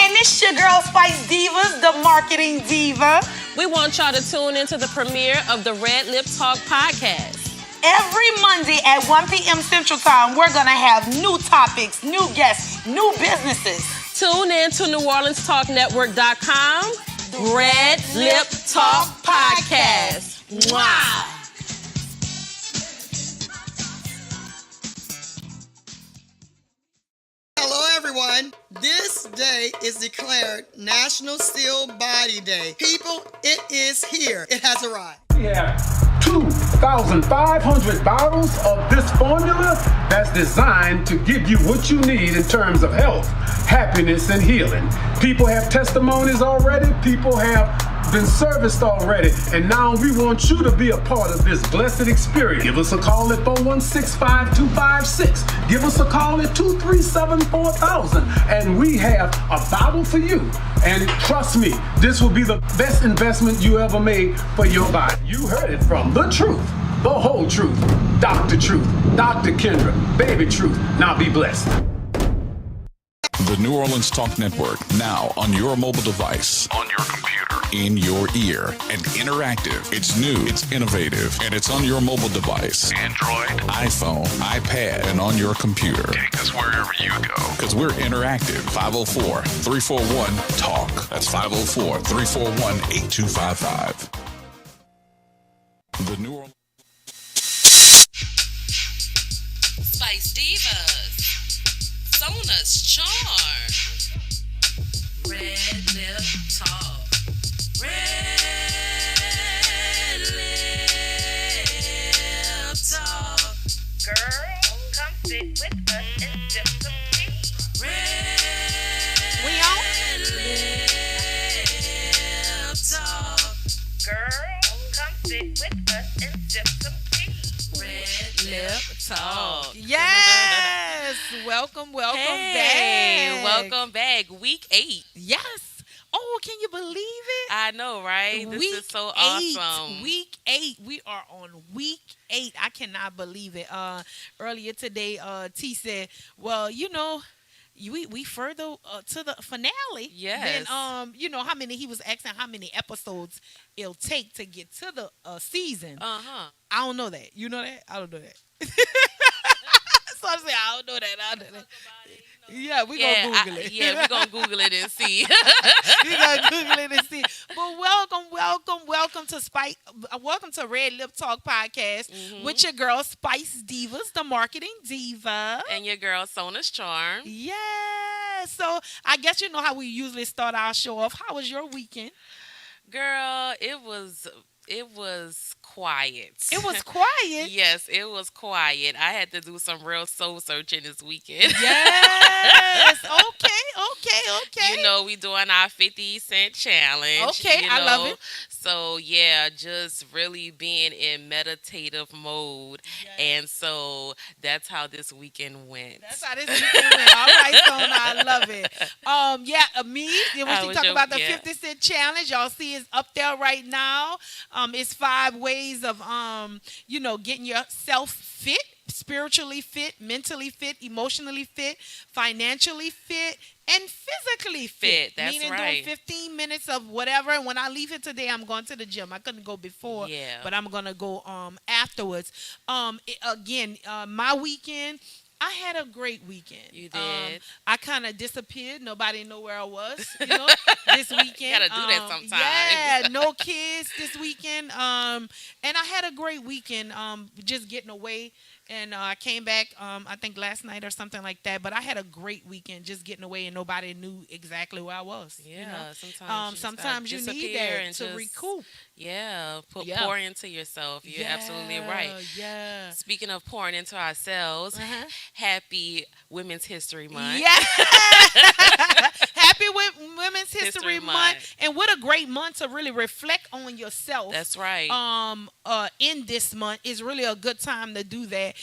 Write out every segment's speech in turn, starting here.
And it's your girl, Spice Divas, the marketing diva. We want y'all to tune into the premiere of the RedLip Talk podcast. Every Monday at 1 p.m. Central Time, we're going to have new topics, new guests, new businesses. Tune in to NewOrleansTalkNetwork.com. RedLip Talk podcast. Wow. Hello, everyone. This day is declared National Still Body Day. People, it is here. It has arrived. We have 2,500 bottles of this formula that's designed to give you what you need in terms of health, happiness, and healing. People have testimonies already. People have been serviced already, and now we want you to be a part of this blessed experience. Give us a call at 416-5256. Give us a call at 237-4000, and we have a bottle for you. And trust me, this will be the best investment you ever made for your body. You heard it from the truth, the whole truth, Dr. Truth, Dr. Kendra, Baby Truth. Now be blessed. The New Orleans Talk Network, now on your mobile device, on your computer, in your ear, and interactive. It's new, it's innovative, and it's on your mobile device. Android, iPhone, iPad, and on your computer. Take us wherever you go. Because we're interactive. 504-341-TALK. That's 504-341-8255. The New Orleans Spice Divas. Sona's charm. RedLip Talk. RedLip Talk. Girl, come sit with us and sip some tea. RedLip Talk. Girl, come sit with us and sip some tea. RedLip Talk. Yes. Welcome back. Welcome back. Week 8. Yes. Oh, can you believe it? I know, right? This is so awesome. Week 8. We are on week 8. I cannot believe it. Earlier today, T said, well, you know, we further to the finale. Yes. Then, you know, he was asking how many episodes it'll take to get to the season. Uh-huh. I don't know that. You know that? I don't know that. So I say, I don't know that. Yeah, we're going to Google it. Yeah, we're going to Google it and see. We're going to Google it and see. But welcome to welcome to RedLip Talk Podcast with your girl, Spice Divas, the marketing diva. And your girl, Sona's charm. Yeah. So I guess you know how we usually start our show off. How was your weekend? Girl, it was quiet. It was quiet? Yes, it was quiet. I had to do some real soul searching this weekend. Yes. Okay. You know, we doing our 50-cent challenge. Okay, you I know? love it. So, yeah, just really being in meditative mode. Yes. And so that's how this weekend went. That's how this weekend went. All right, Sona, I love it. Me, when she talk about the 50-cent challenge, y'all see it's up there right now. It's 5 ways of, getting yourself fit, spiritually fit, mentally fit, emotionally fit, financially fit, and physically fit. That's meaning right. doing 15 minutes of whatever. And when I leave here today, I'm going to the gym. I couldn't go before, but I'm going to go afterwards. My weekend, I had a great weekend. You did. I kind of disappeared. Nobody knew where I was, this weekend. You gotta do that sometime. Yeah, no kids this weekend. And I had a great weekend, just getting away. And I came back, I think last night or something like that. But I had a great weekend just getting away, and nobody knew exactly where I was. Yeah, sometimes you need that to recoup. Yeah, pour into yourself. You're absolutely right. Yeah. Speaking of pouring into ourselves, happy Women's History Month. Yeah. Happy Women's History Month. And what a great month to really reflect on yourself. That's right. In this month is really a good time to do that.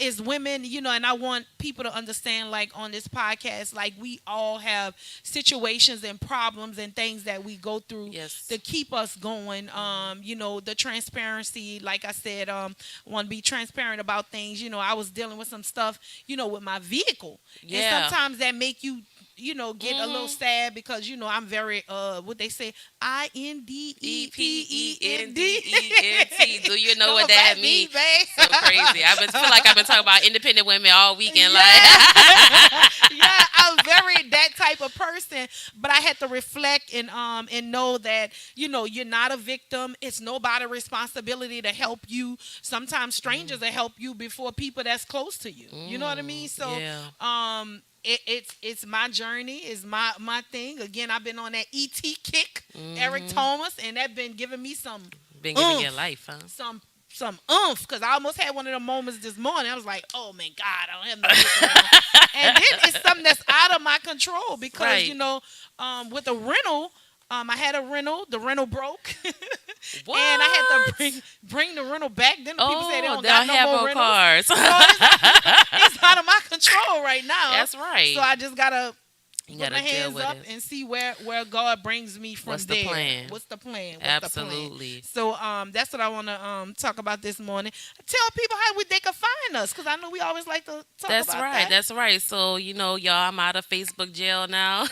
As women, and I want people to understand, like on this podcast, like we all have situations and problems and things that we go through to keep us going. The transparency, like I said, want to be transparent about things. I was dealing with some stuff, with my vehicle. Yeah. And sometimes that make you get a little sad because I'm very what they say, INDEPEND. Do you know what that means? So crazy. I feel like I've been talking about independent women all weekend. Yeah, I'm very that type of person. But I had to reflect and know that you're not a victim. It's nobody's responsibility to help you. Sometimes strangers will help you before people that's close to you. You know what I mean? So it's my journey, it's my thing. Again, I've been on that ET kick, Eric Thomas, and that been giving me some giving you life, huh? Some oomph, because I almost had one of the moments this morning. I was like, oh man, God, I don't have no and then it's something that's out of my control because with a rental. I had a rental. The rental broke, and I had to bring the rental back. Then the people say they don't got no more rentals. Cars. So it's out of my control right now. That's right. So I just gotta put my hands up it. and see where God brings me from. What's there. the plan? What's the plan? Absolutely. So that's what I want to talk about this morning. Tell people how they can find us, because I know we always like to talk about that. That's right. So y'all, I'm out of Facebook jail now.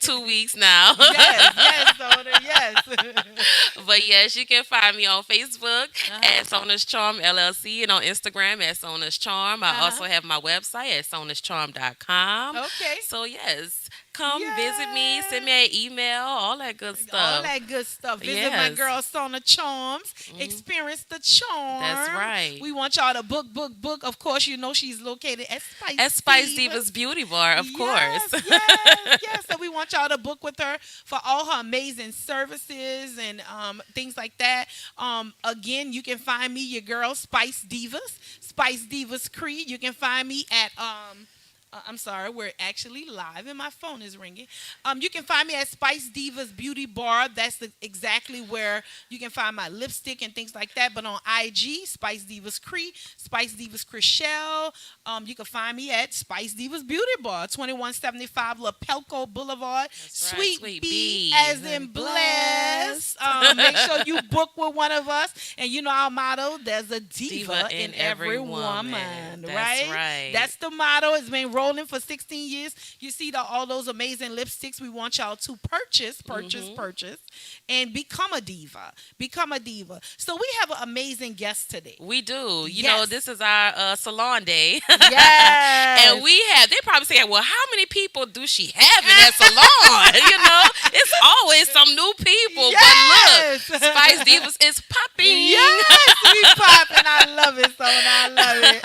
2 weeks now. Yes, Sona, yes. But yes, you can find me on Facebook at Sona's Charm LLC and on Instagram at Sona's Charm. I also have my website at sonascharm.com. Okay. So yes, come visit me, send me an email, all that good stuff. All that good stuff. Visit my girl Sona Charms. Experience the charm. That's right. We want y'all to book. Of course, she's located at Spice Divas Beauty Bar, of course. Yes. So we want y'all to book with her for all her amazing services and things like that. Again, you can find me, your girl, Spice Divas Kree. You can find me at I'm sorry, we're actually live and my phone is ringing. You can find me at Spice Divas Beauty Bar. That's exactly where you can find my lipstick and things like that. But on IG, Spice Divas Cree, Spice Divas Chriselle. You can find me at Spice Divas Beauty Bar, 2175 La Pelco Boulevard. Sweet B as in blessed. Make sure you book with one of us. And our motto, there's a diva in every woman. That's right. That's the motto. It's been rolling for 16 years. You see all those amazing lipsticks. We want y'all to purchase, and become a diva. So we have an amazing guest today. We do. This is our salon day. Yes. And they probably say, well, how many people do she have in that salon? It's always some new people. Yes. But look, Spice Divas is popping. Yes, we popping. I love it, Sona. I love it.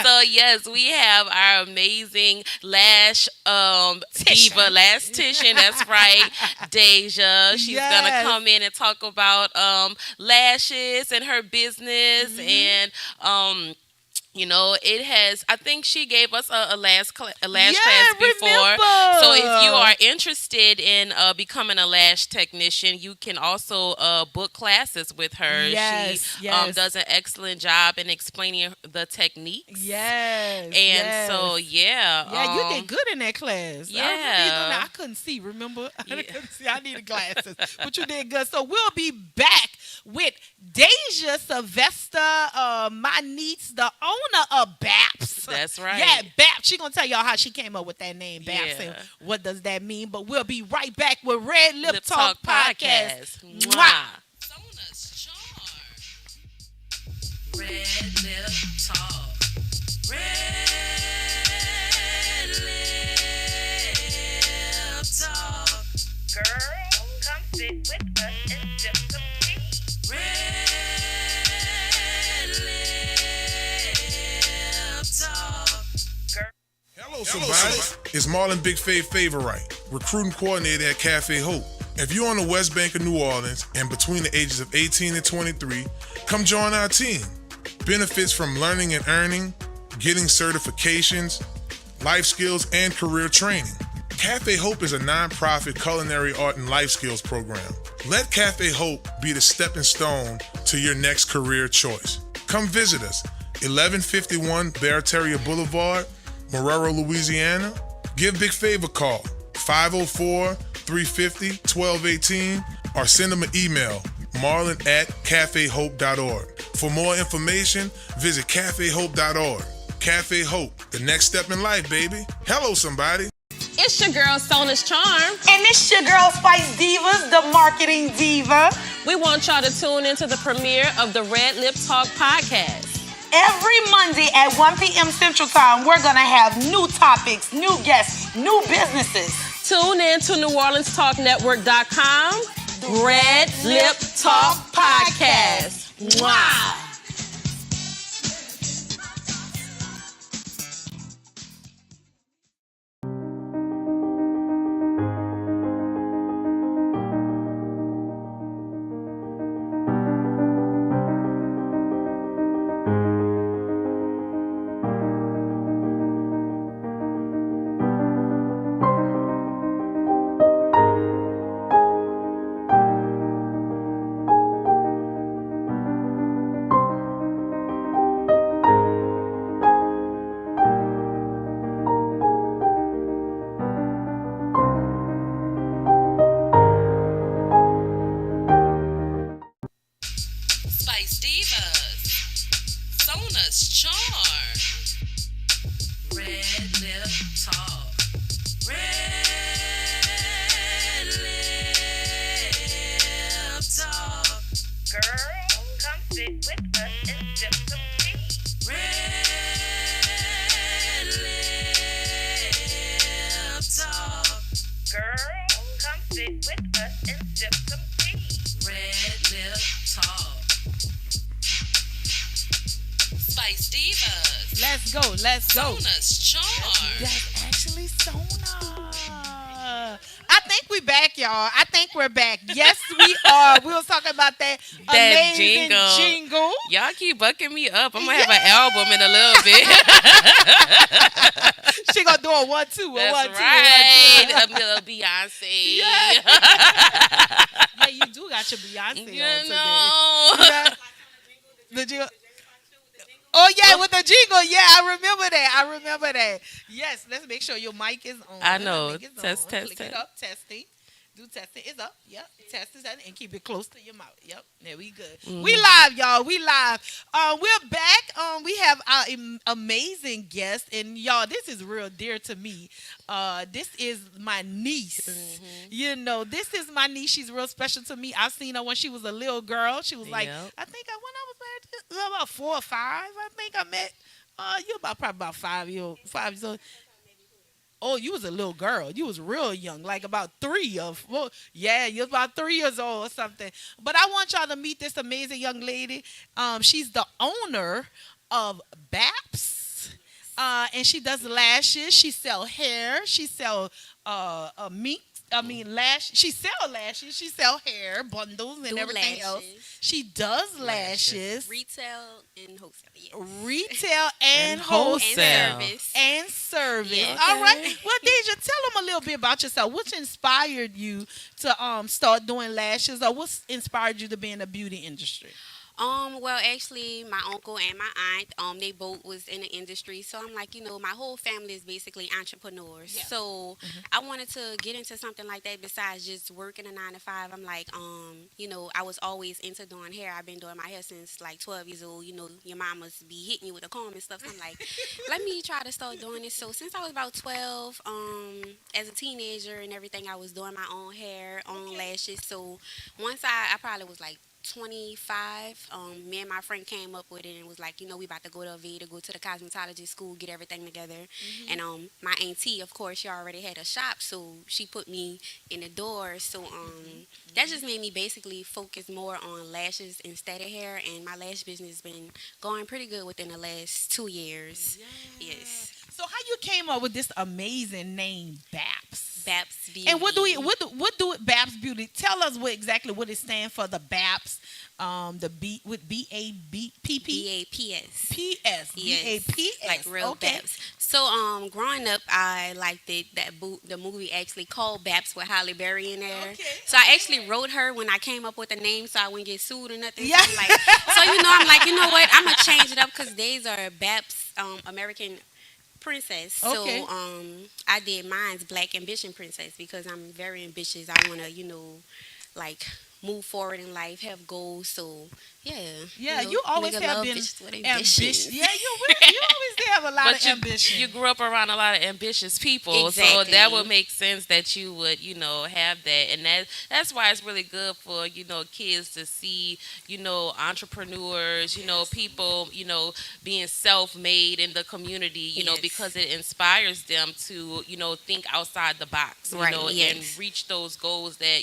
So yes, we have our amazing lash diva, lastician. That's right, Dajha. She's gonna come in and talk about lashes and her business and it has. I think she gave us a lash class before. Remember. So if you are interested in becoming a lash technician, you can also book classes with her. Yes, she does an excellent job in explaining the techniques. Yes. And so you did good in that class. Yeah. I couldn't see. Remember, I couldn't see. I needed glasses, but you did good. So we'll be back with Dajha Sylvester, my niece, the owner of B.A.P.S. That's right. Yeah, B.A.P.S. She gonna tell y'all how she came up with that name, B.A.P.S. and what does that mean. But we'll be right back with RedLip Talk Podcast. Mwah. Sona's Charm. RedLip Talk. RedLip Talk. Girl, come sit with us and sip some tea. Hello, somebody. It's Marlon Big Fave Favorite, recruiting coordinator at Cafe Hope. If you're on the West Bank of New Orleans and between the ages of 18 and 23, come join our team. Benefits from learning and earning, getting certifications, life skills, and career training. Cafe Hope is a nonprofit culinary art and life skills program. Let Cafe Hope be the stepping stone to your next career choice. Come visit us, 1151 Barataria Boulevard, Marrero, Louisiana. Give Big Fave a call, 504-350-1218, or send them an email, marlon@cafehope.org. For more information, visit cafehope.org. Cafe Hope, the next step in life, baby. Hello, somebody. It's your girl, Sona's Charm. And it's your girl, Spice Divas, the marketing diva. We want y'all to tune into the premiere of the RedLip Talk podcast. Every Monday at 1 p.m. Central Time, we're going to have new topics, new guests, new businesses. Tune in to NewOrleansTalkNetwork.com. RedLip Talk Podcast. Wow. Spice Divas, Sona's Charm, RedLip Talk, RedLip Talk, Girl, come sit with us and sip some tea. RedLip Talk, Girl, come sit with us and sip some tea. RedLip Talk. Spice Divas, Let's go. Sona's Charm. That's actually Sona. I think we back, y'all. I think we're back. Yes, we are. We was talking about that amazing jingle. Y'all keep bucking me up. I'm gonna have an album in a little bit. She gonna do a 1-2. That's right. A little Beyonce. Yeah. Yeah, you do got your Beyonce on today. Yeah. The jingle. Oh, yeah, with the jingle. Yeah, I remember that. Yes, let's make sure your mic is on. I know. Test. Test. Click it up. Testing. Do testing. It's up. Yep. Test is up and keep it close to your mouth. Yep. There we good. Mm-hmm. We live, y'all. We live. We're back. We have our amazing guest, and y'all, this is real dear to me. This is my niece. Mm-hmm. You know, this is my niece. She's real special to me. I've seen her when she was a little girl. She was like, Yep. I think when I was about 4 or 5. I think I met. You probably about 5 years old. Oh, you was a little girl. You was real young, like about 3 or 4. Yeah, you was about 3 years old or something. But I want y'all to meet this amazing young lady. She's the owner of B.A.P.S. And she does lashes. She sell hair. She sell mink. She sell lashes. She sell hair bundles and everything else. She does lashes. Retail and wholesale. Yes. Retail and wholesale. And service. Yes. All right. Well, Dajha, tell them a little bit about yourself. What inspired you to start doing lashes, or what inspired you to be in the beauty industry? Well, actually, my uncle and my aunt, they both was in the industry. So I'm like, my whole family is basically entrepreneurs. Yeah. So I wanted to get into something like that besides just working a 9 to 5. I'm like, I was always into doing hair. I've been doing my hair since like 12 years old. Your mom must be hitting you with a comb and stuff. So I'm like, let me try to start doing this. So since I was about 12, as a teenager and everything, I was doing my own hair, own lashes. So once I probably was like 25, me and my friend came up with it and was like, we about to go to Aveda, go to the cosmetology school, get everything together. And my auntie, of course, she already had a shop, so she put me in the door. So that just made me basically focus more on lashes instead of hair, and my lash business has been going pretty good within the last 2 years. Yes. So how you came up with this amazing name, B.A.P.S? B.A.P.S Beauty. And what do B.A.P.S Beauty? Tell us exactly what it stands for. The B.A.P.S, the B with B.A.P.S. B.A.P.S. P.S. Yes. B.A.P.S. Like real okay. B.A.P.S. So the up, I liked it. The movie actually called B.A.P.S with Halle Berry in there. Okay. So I actually wrote her when I came up with the name, so I wouldn't get sued or nothing. Yeah. So I'm like, you know what? I'm gonna change it up because these are B.A.P.S American Princess. Okay. So I did mine's Black Ambition Princess because I'm very ambitious. I want to, like move forward in life, have goals. So yeah, Yeah, you always nigga have love been bitches with ambitious. ambitions. Yeah, you always did have a lot But of ambition. you grew up around a lot of ambitious people, so Exactly. that would make sense that you would, have that, and that's why it's really good for kids to see entrepreneurs, people, being self-made in the community, Yes. because it inspires them to think outside the box, Right, and yes. reach those goals that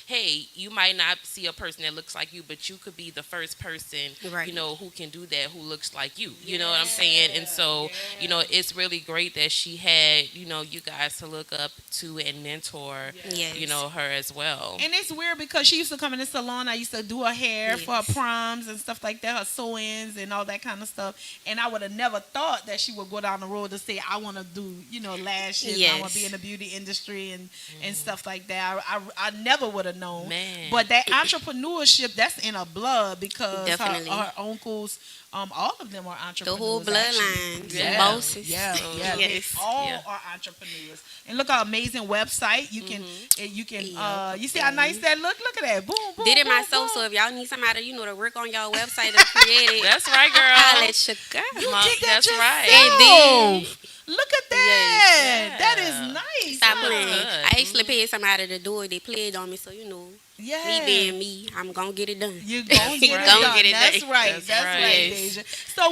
hey, you might not see a person that looks like you, but you could be the first person, Right. who can do that, who looks like you. You know what I'm saying? And so, it's really great that she had, you guys to look up to and mentor, Yes. her as well. And it's weird because she used to come in the salon. I used to do her hair for her Yes. proms and stuff like that, her sew-ins and all that kind of stuff. And I would have never thought that she would go down the road to say, I want to do, lashes. I want to be Yes. in the beauty industry and stuff like that. I never would have known. Man. But that entrepreneurship, that's in her blood because Definitely. her uncles, all of them are The entrepreneurs. whole bloodline, actually. the bosses. Yeah, So, yeah. Yes. They all Yeah. are entrepreneurs. And look how amazing website you can. Yeah. You see how nice that look. Look at that. Boom, boom. Did it boom, myself, boom. so if y'all need somebody, to work on y'all website or create it, That's right, girl. I'll let you go. did that That's yourself. right. And then- Look at that. Yes. That Yeah. is nice. Stop huh? playing. good. I actually paid somebody to do it. They played on me, so Yeah. me being me, I'm gonna get it done. You gonna get it Gonna done. get it That's done. right. That's That's right. right, Dajha. So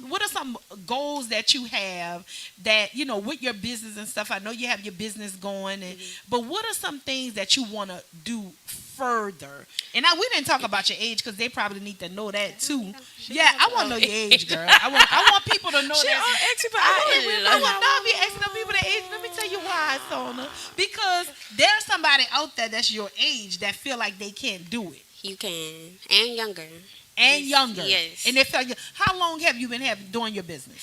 what are some goals that you have that with your business and stuff? I know you have your business going, but what are some things that you want to do further? And we didn't talk about your age because they probably need to know that too. Yeah, I want to know your age, girl. I want people to know that. I will not be asking people their age. Let me tell you why, Sona. Because there's somebody out there that's your age that feel like they can't do it. You can, and younger. And younger. Yes. And they feel like, how long have you been doing your business?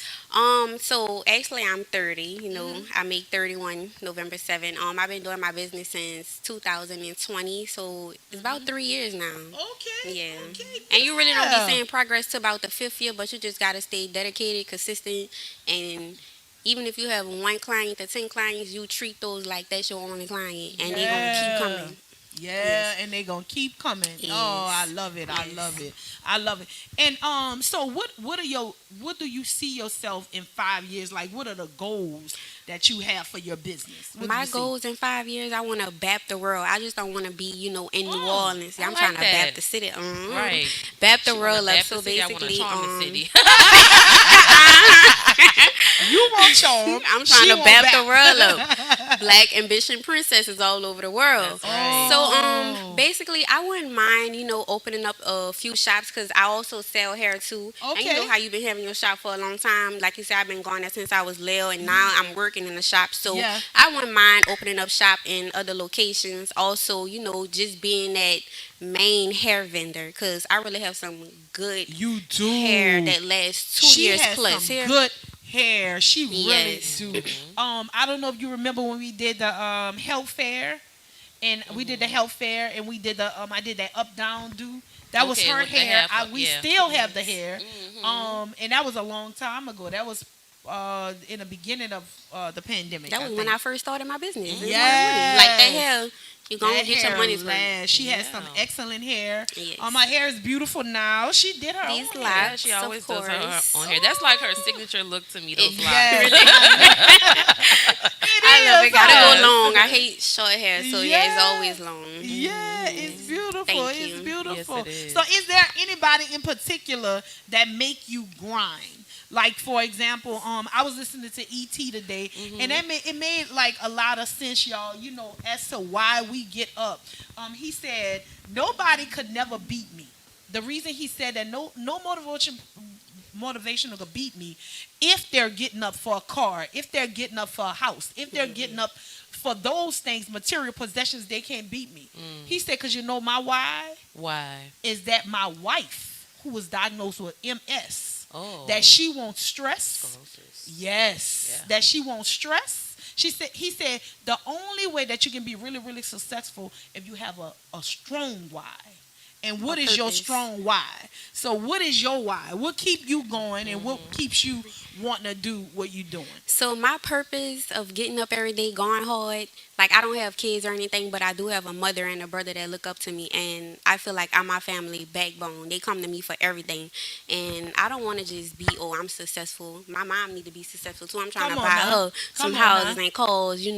So actually I'm 30, I make 31 November 7. I've been doing my business since 2020, so it's about 3 years now. Okay. Yeah. Okay, And you really don't yeah. be seeing progress to about the 5th year, but you just gotta stay dedicated, consistent, and even if you have 1 client to 10 clients, you treat those like that's your only client, and they gonna keep coming. Yeah, Yes. and they gonna keep coming. Yes. Oh, I love it. I Yes. love it. I love it. And so what do you see yourself in 5 years? Like, what are the goals that you have for your business? What do My you see? goals in 5 years, I want to BAP the world. I just don't want to be, in New Orleans. I I'm like trying to that. BAP the city. Right. BAP the She world wanna up. bap So the city, I wanna basically, charm the city. You want charm. I'm trying She to want BAP the world up. Black ambition princesses all over the world. That's right. So basically, I wouldn't mind, opening up a few shops because I also sell hair too. And you Okay. know how you've been having your shop for a long time. Like you said, I've been going there since I was little, and now I'm working in the shop. So Yeah. I wouldn't mind opening up shop in other locations. Also, just being that main hair vendor because I really have some good You do. hair that lasts 2 she years has plus. some Here. good hair. She really Yes. do. I don't know if you remember when we did the health fair, and we did the health fair, and we did the I did that up down do. That was Okay, her with the hair. hair We yeah. still have the hair. And that was a long time ago. That was in the beginning of the pandemic. That was when think. I first started my business. It's Yes. like that hair, you're going That to get your hair money's worth. lasts. She has Yeah. some excellent hair. Yes. My hair is beautiful now. She did her These own locks, hair. Yeah, she of always does her course. on hair. That's like her signature look to me. Those locks. Yes. I love it. Gotta Yes. go long. I hate short hair, so yeah, it's Yeah. always long. Yeah, it's beautiful. Thank It's you. beautiful. Yes, it is. So, is there anybody in particular that make you grind? Like, for example, I was listening to ET today, and it made like a lot of sense, y'all. As to why we get up. He said nobody could never beat me. The reason he said that no motivational could beat me if they're getting up for a car, if they're getting up for a house, if they're getting up for those things, material possessions, they can't beat me. He said, because my why Why? is that my wife, who was diagnosed with MS, Oh. that she won't stress. Sclerosis. Yes, Yeah. that she won't stress. He said the only way that you can be really, really successful if you have a strong why. And what is your purpose. strong why? So what is your why? What keep you going and what keeps you wanting to do what you're doing? So my purpose of getting up every day, going hard, like I don't have kids or anything, but I do have a mother and a brother that look up to me, and I feel like I'm my family backbone. They come to me for everything, and I don't want to just be, oh, I'm successful. My mom need to be successful too. I'm trying Come to on buy now. her some Come on houses now. and cars,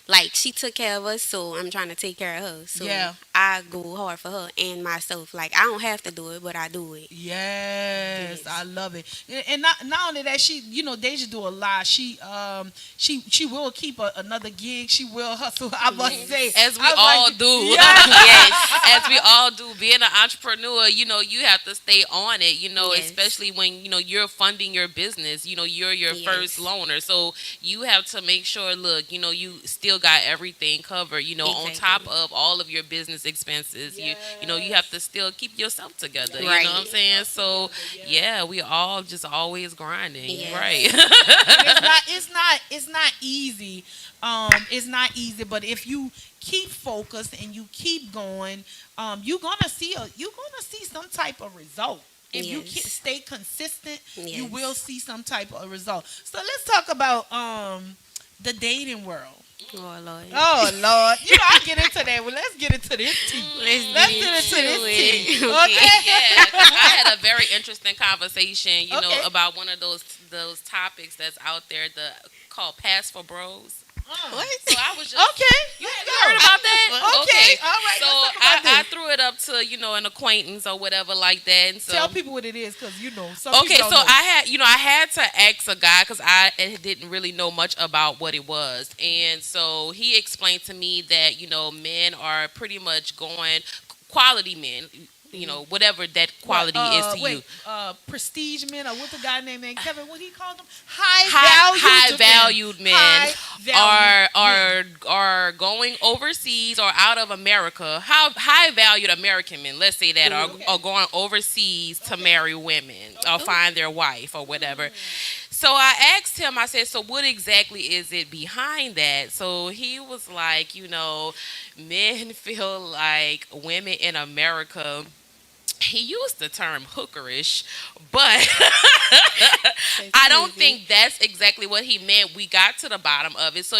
like she took care of us, so I'm trying to take care of her. So Yeah. I go hard for her and myself. Like I don't have to do it, but I do it. Yes, Yes. I love it. And not only that, she, Deja do a lot. She will keep another gig. She will hustle. I must say, As we I was all like, do. Yes. Yes. As we all do. Being an entrepreneur, you have to stay on it, Yes. especially when, you're funding your business. You're your first Yes. loaner. So you have to make sure, look, you still got everything covered, on top Exactly. of all of your business expenses. You have to still keep yourself together. You Right. know what I'm saying? So, yeah, we all just always grinding. Yes. Right. It's not easy. It's not easy, but if you keep focused and you keep going, you're gonna see some type of result. If you Yes. stay consistent, you Yes. will see some type of result. So let's talk about the dating world. Oh Lord. Oh Lord, I get into that. Well, let's get into this tea. Let's get into this tea. Okay. Yeah, 'cause I had a very interesting conversation, Okay. about one of those topics that's out there, called Pass for Bros. What? So I was just Okay. You let's heard go. about that? Okay. All right. So let's talk about I this. threw it up to an acquaintance or whatever like that. And so Tell people what it is, because some okay, people so don't know. I had to ask a guy because I didn't really know much about what it was, and so he explained to me that men are pretty much going quality men, whatever that quality is to you. Prestige men, or what's the guy named Kevin? What he called them? High valued men High-valued are going overseas or out of America. How high valued American men, let's say that, are going overseas to marry women or find their wife or whatever. So I asked him, I said, so what exactly is it behind that? So he was like, men feel like women in America, he used the term hookerish, but I don't think that's exactly what he meant. We got to the bottom of it. So,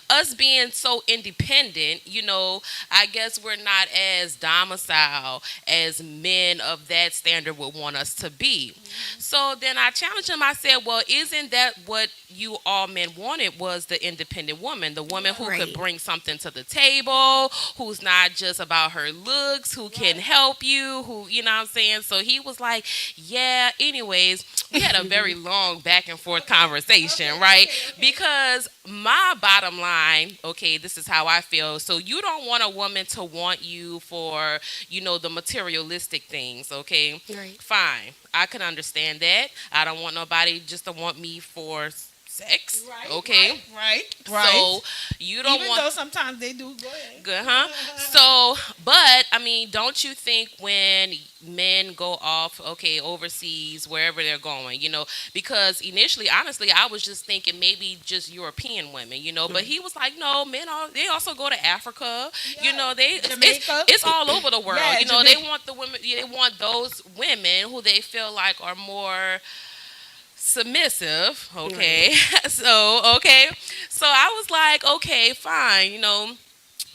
us being so independent, I guess we're not as domicile as men of that standard would want us to be. So then I challenged him. I said, well, isn't that what you all men wanted, was the independent woman, the woman who could Right. bring something to the table, who's not just about her looks, who can help you, who, you know what I'm saying? So he was like, yeah, anyways, we had a very long back and forth conversation, right? Because my bottom line, okay, this is how I feel. So you don't want a woman to want you for, the materialistic things, okay? Right. Fine. I can understand that. I don't want nobody just to want me for sex, okay? Right. So you don't Even want though sometimes they do. Go ahead. good, huh? So, but I mean, don't you think when men go off, okay, overseas, wherever they're going, because initially, honestly, I was just thinking maybe just European women, but he was like, no, they also go to Africa, Jamaica. it's all over the world, Yeah, they Jamaica. want the women, they want those women who they feel like are more submissive, okay? So I was like, okay, fine,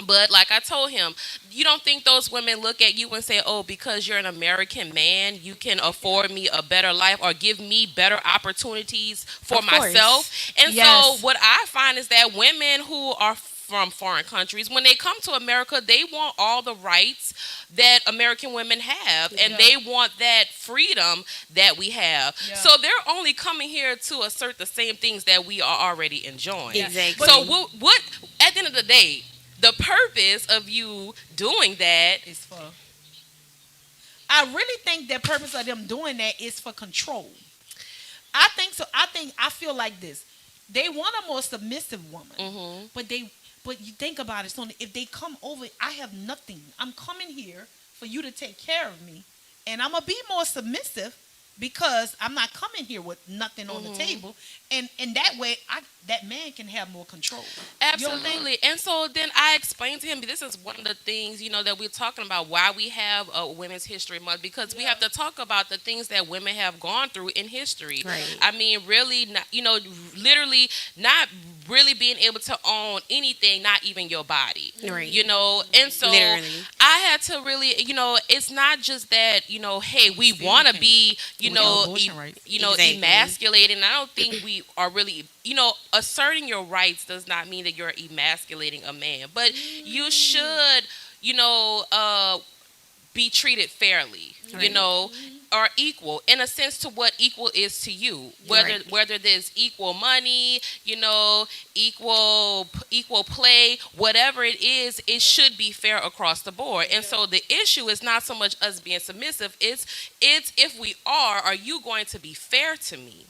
but like I told him, you don't think those women look at you and say, oh, because you're an American man, you can afford me a better life or give me better opportunities for Of course. myself? And Yes. so what I find is that women who are from foreign countries, when they come to America, they want all the rights that American women have, and they want that freedom that we have. Yeah. So they're only coming here to assert the same things that we are already enjoying. Exactly. So what at the end of the day, the purpose of you doing that Is for. I really think the purpose of them doing that is for control. I think so. I feel like this. They want a more submissive woman, but you think about it, Sona, if they come over, I have nothing. I'm coming here for you to take care of me, and I'm gonna be more submissive, because I'm not coming here with nothing on the table, and that way that man can have more control. Absolutely. And so then I explained to him, this is one of the things, that we're talking about, why we have a Women's History Month, because we have to talk about the things that women have gone through in history. Right. I mean, really, not, literally not really being able to own anything, not even your body. Right. And so Literally. I had to really, it's not just that, hey, we want to be, Exactly. emasculating. I don't think we are really, asserting your rights does not mean that you're emasculating a man, but you should, be treated fairly, or equal in a sense to what equal is to you. Whether there's equal money, equal play, whatever it is, it should be fair across the board. And so the issue is not so much us being submissive. It's if we are you going to be fair to me?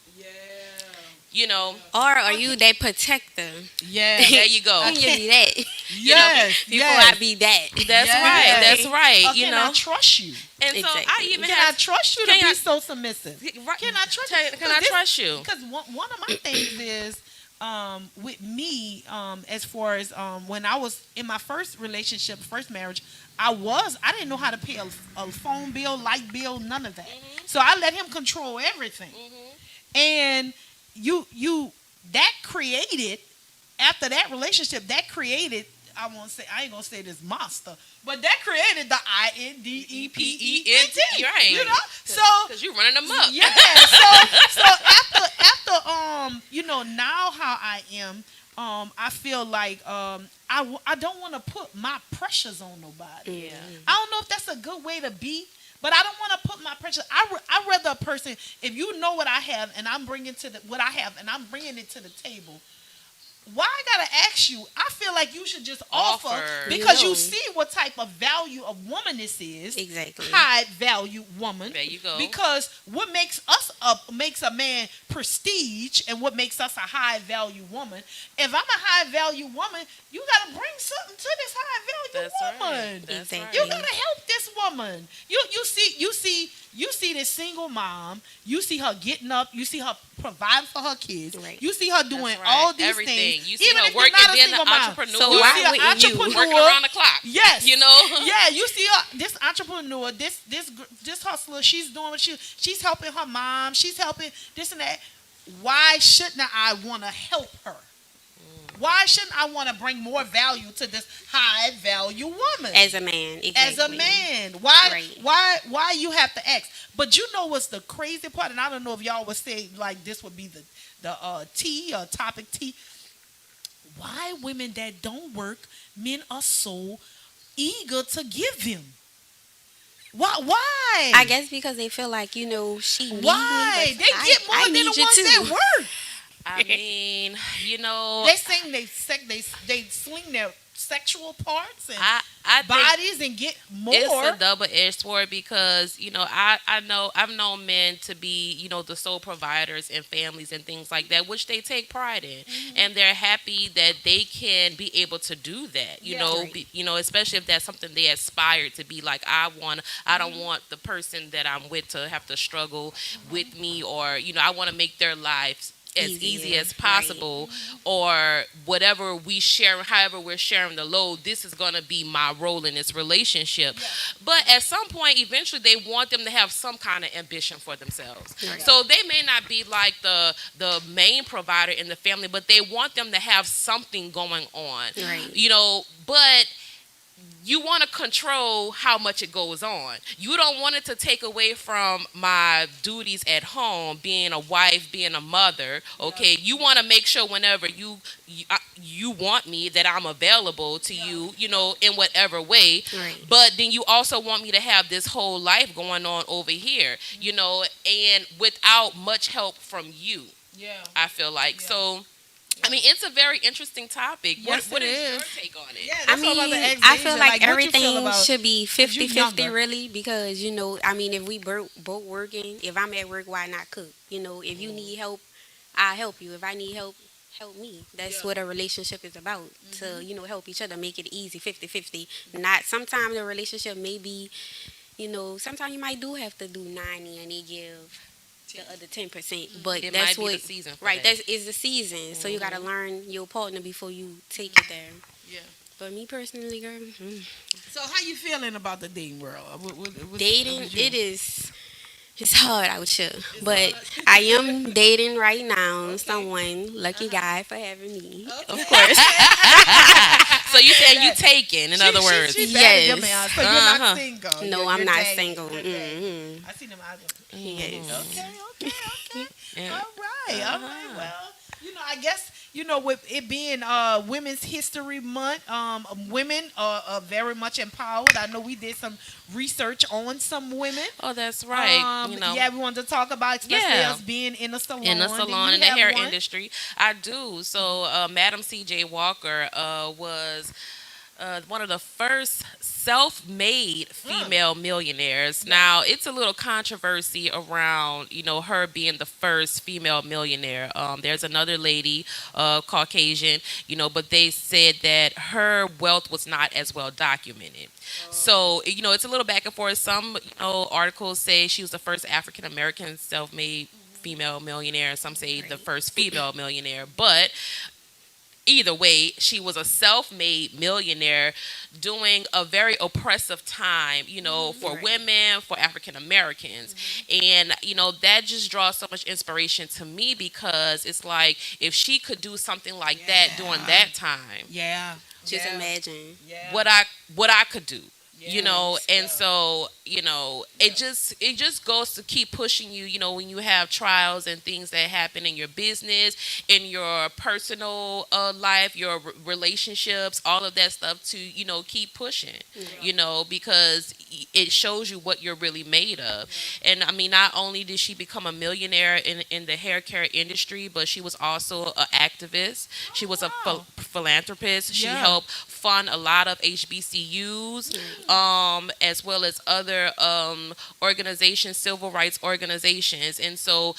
Or are you that protector? Yeah. There you go. Can you be that? Yes. Before I be that. That's right. Can I trust you? And so Exactly. I even Can I trust you to be so submissive? Can I trust you? Can I trust you? Because one of my things is with me, as far as when I was in my first relationship, first marriage, I didn't know how to pay a phone bill, light bill, none of that. So I let him control everything. And you that created, after that relationship, that created, I ain't gonna say this monster, but that created the INDEPENT. Right. So because you're running them up. Yeah. So after now how I am, I feel like I don't want to put my pressures on nobody. Yeah. I don't know if that's a good way to be. But I don't want to put my pressure. I rather a person, if you know what I have and I'm bringing what I have and I'm bringing it to the table, why I gotta ask you? I feel like you should just offer because you see what type of value of woman this is. Exactly. High value woman. There you go. Because what makes us makes a man prestige, and what makes us a high value woman. If I'm a high value woman, you gotta bring something to this high value woman. Right. That's Exactly. You gotta help this woman. You see this single mom. You see her getting up. You see her providing for her kids. Right. You see her doing That's right. all these Everything. things. You see her if working, you're not a being an single mom. entrepreneur. So You why see an wouldn't you? entrepreneur. Working around the clock. Yes. Yeah, you see her, this entrepreneur, this hustler, she's doing what she's helping her mom, she's helping this and that. Why shouldn't I want to help her? Why shouldn't I want to bring more value to this high value woman? As a man. Exactly. As a man. Why Right. why you have to ask? But you know what's the crazy part, and I don't know if y'all would say like this would be the T or topic T. Why women that don't work, men are so eager to give them? Why? I guess because they feel like, she needs Why? me. They get more than the ones that work. I mean, They sling their sexual parts and I think bodies and get more. it's a double-edged sword because I've known men to be the sole providers in families and things like that, which they take pride in, and they're happy that they can be able to do that. Especially if that's something they aspire to be. Like I don't want the person that I'm with to have to struggle with me, or I want to make their lives as easy as possible, or whatever we share, however we're sharing the load, this is going to be my role in this relationship. But at some point, eventually, they want them to have some kind of ambition for themselves. So they may not be like the main provider in the family, but they want them to have something going on. But you want to control how much it goes on. You don't want it to take away from my duties at home, being a wife, being a mother. Okay, you want to make sure whenever you want me that I'm available to you, in whatever way. But then you also want me to have this whole life going on over here, and without much help from you. I feel like so. I mean, it's a very interesting topic. Yes, what it is your is. take on it? Yeah, I mean, I feel like everything should be 50-50 younger. really, because, if we both working, if I'm at work, why not cook? If you need help, I'll help you. If I need help me. That's what a relationship is about, to, help each other, make it easy, 50-50. Not sometimes the relationship may be, sometimes you might do have to do 90 and they give the other 10%. But It that's might be what the season for right. that. That is the season. So you gotta learn your partner before you take it there. Yeah. But me personally, girl, So how you feeling about the dating world? dating it is. It's hard out here, but I am dating right now. Someone, lucky guy for having me, of course. So you saying you taking, in other words. She Yes. So you're not single. No, You're I'm not dating. single. You're dating. Hmm I seen him out there. Yes. Okay. Yeah. All right. Well, I guess with it being Women's History Month, women are very much empowered. I know we did some research on some women. Oh, that's right. Yeah, we wanted to talk about especially Yeah. us being in a salon. In the Do salon, you in the have hair one? industry. I do. So, Madam C.J. Walker was one of the first self-made female millionaires. Now, it's a little controversy around, her being the first female millionaire. There's another lady, Caucasian, but they said that her wealth was not as well documented. So, it's a little back and forth. Some, articles say she was the first African-American self-made female millionaire. Some say the first female millionaire. But either way, she was a self-made millionaire doing a very oppressive time, for women, for African Americans. And, that just draws so much inspiration to me because it's like if she could do something like that during that time, Just imagine. what I could do. And so it just goes to keep pushing you, when you have trials and things that happen in your business, in your personal life, your relationships, all of that stuff to keep pushing, because it shows you what you're really made of. And I mean, not only did she become a millionaire in the hair care industry, but she was also an activist. She was a philanthropist. She helped fund a lot of HBCUs, as well as other organizations, civil rights organizations. And so,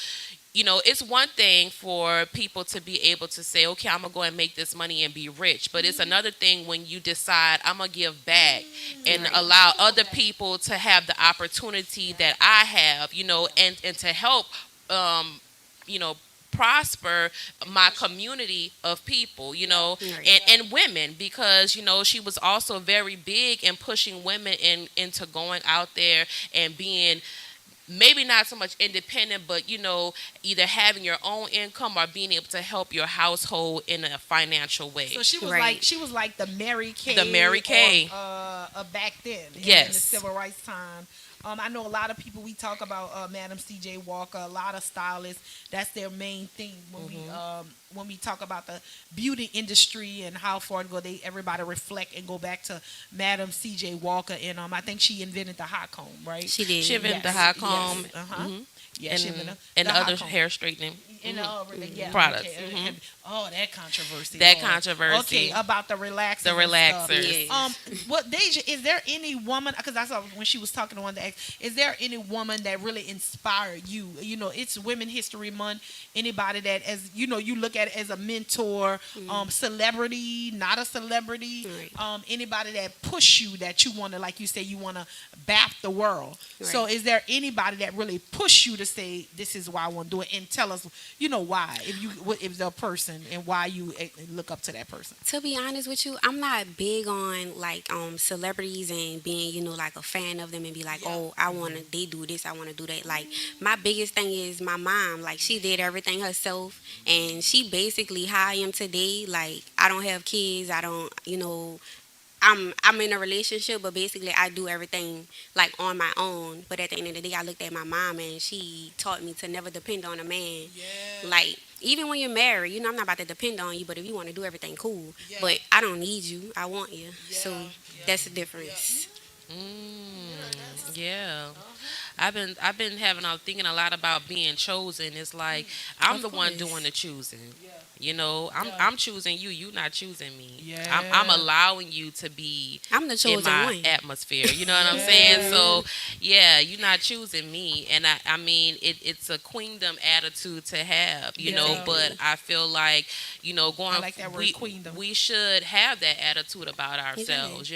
it's one thing for people to be able to say, okay, I'm going to go and make this money and be rich. But it's another thing when you decide I'm going to give back and allow other people to have the opportunity that I have, and to help, prosper my community of people, and women, because she was also very big in pushing women into going out there and being maybe not so much independent, but either having your own income or being able to help your household in a financial way. So she was like the Mary Kay. The Mary Kay. Back then. Yes. In the civil rights time. I know a lot of people, we talk about Madam C.J. Walker, a lot of stylists, that's their main thing when we talk about the beauty industry and how far to go. Everybody reflect and go back to Madam C.J. Walker, and I think she invented the hot comb, right? She did. She invented the hot comb. Yes. And other hair straightening products. Okay. That controversy. Controversy. Okay, about the relaxers. The relaxers. Yes. What Dajha, is there any woman? Because I saw when she was talking to one of the ex. Is there any woman that really inspired you? It's Women History Month. Anybody that, as you look at it as a mentor, celebrity, not a celebrity, anybody that push you, that you want to, like you say, you want to B.A.P the world. Right. So is there anybody that really push you to say this is why I want to do it, and tell us why, if the person, and why you look up to that person? To be honest with you, I'm not big on like celebrities and being like a fan of them and be like, oh, they do this, I want to do that. Like my biggest thing is my mom. Like she did everything herself, and she basically how I am today. Like I don't have kids, I don't I'm in a relationship, but basically I do everything like on my own. But at the end of the day, I looked at my mom and she taught me to never depend on a man. Yeah. Like even when you're married, I'm not about to depend on you. But if you want to do everything, cool. Yeah. But I don't need you. I want you. Yeah. So that's the difference. Yeah. I've been thinking a lot about being chosen. It's like I'm the one doing the choosing. I'm choosing you. You're not choosing me. Yeah. I'm allowing you to be I'm the chosen in my one. atmosphere. You know what I'm saying? So yeah, you're not choosing me. And I mean it's a queendom attitude to have, but I feel like, going I like that word, queendom. We should have that attitude about ourselves.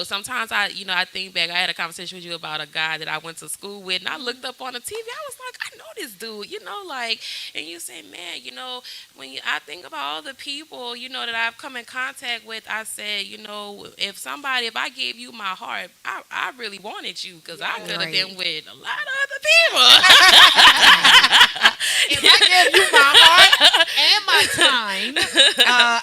Sometimes I think back, I had a conversation with you about a guy that I went to to school with, and I looked up on the TV. I was like, I know this dude, like, and you say, man, I think about all the people, that I've come in contact with, I said, if I gave you my heart, I really wanted you, because I could have been with a lot of other people. If I gave you my heart and my time,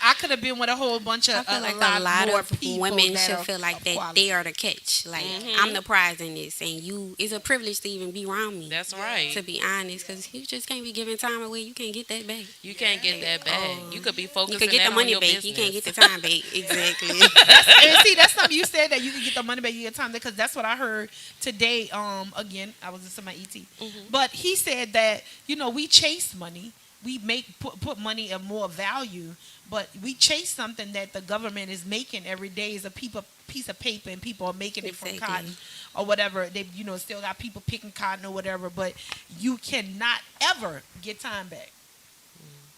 I could have been with a whole bunch of I feel like a lot more of people women that should are feel like of that quality. they are the catch. Like, I'm the prize in this, and it's a privilege to even be around me. That's right. To be honest, because you just can't be giving time away. You can't get that back. You can't get that back. You could be focusing You could get the on money your back. business. You can't get the time back. Exactly. And see, that's something you said, that you can get the money back, you get time, because that's what I heard today. Again, I was listening to my ET, but he said that we chase money, we put money of more value, but we chase something that the government is making every day is a piece of paper, and people are making it from cotton or whatever. They still got people picking cotton or whatever, but you cannot ever get time back.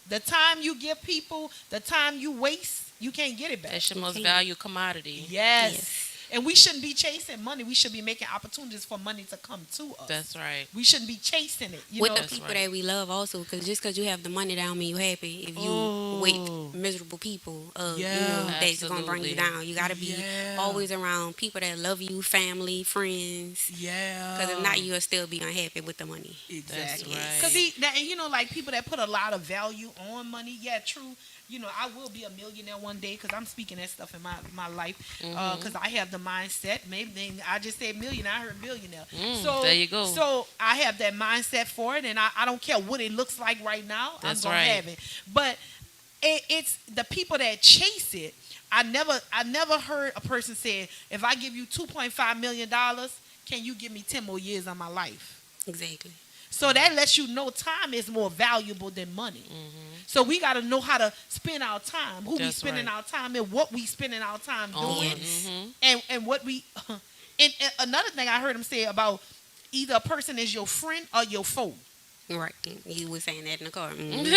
The time you give people, the time you waste, you can't get it back. That's your most valued commodity. Yes. And we shouldn't be chasing money. We should be making opportunities for money to come to us. That's right. We shouldn't be chasing it. With the people that we love also, because just because you have the money, that don't mean you're happy. If you with miserable people, that's going to bring you down. You got to be always around people that love you, family, friends. Yeah. Because if not, you'll still be unhappy with the money. Exactly. That's right. Because like people that put a lot of value on money, true. I will be a millionaire one day, because I'm speaking that stuff in my life, because I have the mindset. Maybe I just said millionaire, I heard billionaire. So there you go. So I have that mindset for it, and I don't care what it looks like right now. That's I'm gonna have it. But it's the people that chase it. I never heard a person say, if I give you $2.5 million, can you give me 10 more years of my life? Exactly. So that lets you know time is more valuable than money. So we got to know how to spend our time, who we spending our time and what we spending our time doing, and what we. And another thing I heard him say about either a person is your friend or your foe. Right. You was saying that in the car. Is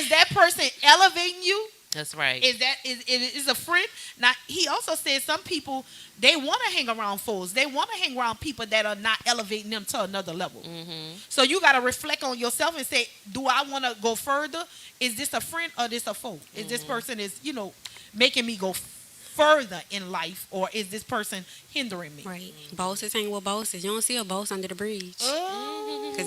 that person elevating you? That's right. Is a friend? Now, he also said some people, they want to hang around fools. They want to hang around people that are not elevating them to another level. So you got to reflect on yourself and say, do I want to go further? Is this a friend or this a foe? Is this person making me go further in life, or is this person hindering me? Right. Bosses hang with bosses. You don't see a boss under the bridge. Because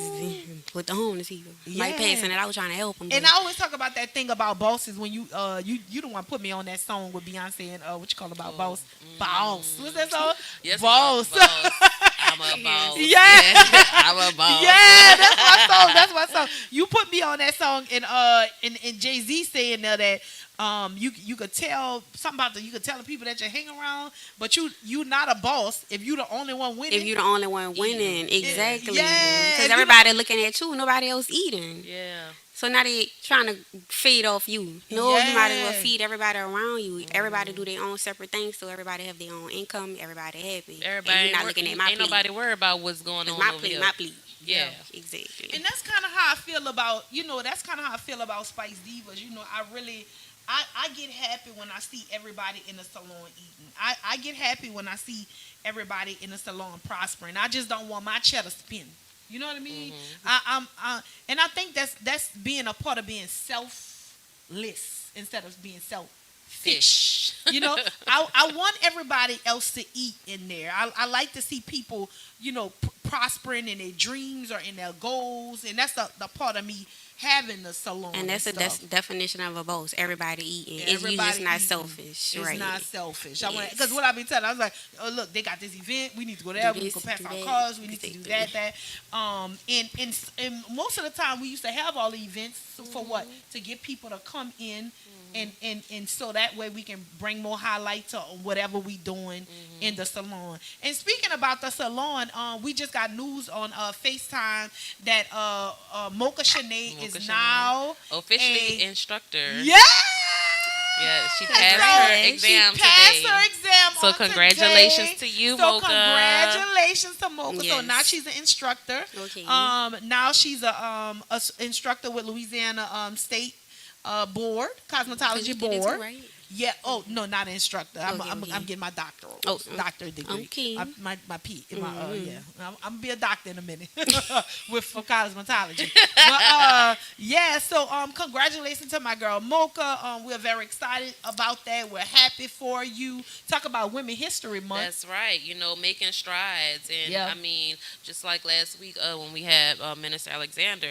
with the homeless people. Like passing it out trying to help them. And I always talk about that thing about bosses when you don't want to put me on that song with Beyonce and what you call about boss. Boss. What's that song? Yes, boss. I'm a boss. Yeah. I'm a boss. Yeah, that's my song. You put me on that song, and Jay-Z saying there that you could tell something about you could tell the people that you hang around, but you not a boss if you the only one winning. If you the only one winning, exactly. Yeah. Because everybody looking at you, nobody else eating. Yeah. So now they trying to feed off you. No, you might as well feed everybody around you. Everybody do their own separate things, so everybody have their own income. Everybody happy. Everybody not looking at my ain't plate. nobody worry about what's going on my over plate, here. my plate. Yeah. Exactly. And that's kind of how I feel about that's kind of how I feel about Spice Divas. I get happy when I see everybody in the salon eating. I get happy when I see everybody in the salon prospering. I just don't want my cheddar spin. You know what I mean? And I think that's being a part of being selfless instead of being selfish. I want everybody else to eat in there. I like to see people, prospering in their dreams or in their goals, and that's the part of me having the salon. And that's the definition of a boss. Everybody eating. It's you just not selfish. It's right. not selfish. Yes. Because what I be telling, I was like, oh look, they got this event. We need to go there. We need to go pass our cars. We need to do that. And most of the time, we used to have all the events for what? To get people to come in. And so that way we can bring more highlight to whatever we doing in the salon. And speaking about the salon, we just got news on FaceTime that Mocha Shanae is now officially instructor. Yeah. Yeah, she passed her exam today. So congratulations to you, Mocha. Congratulations to Mocha. Yes. So now she's an instructor. Okay. Now she's a instructor with Louisiana State board, cosmetology board. Right? Yeah. Oh no, not an instructor. I'm Okay. getting my doctoral. Oh, Doctorate degree. okay. My P. Yeah. I'm gonna be a doctor in a minute for cosmetology. But yeah. So congratulations to my girl Mocha. We're very excited about that. We're happy for you. Talk about Women History Month. That's right. Making strides, and Yeah. I mean, just like last week when we had Minister Alexander,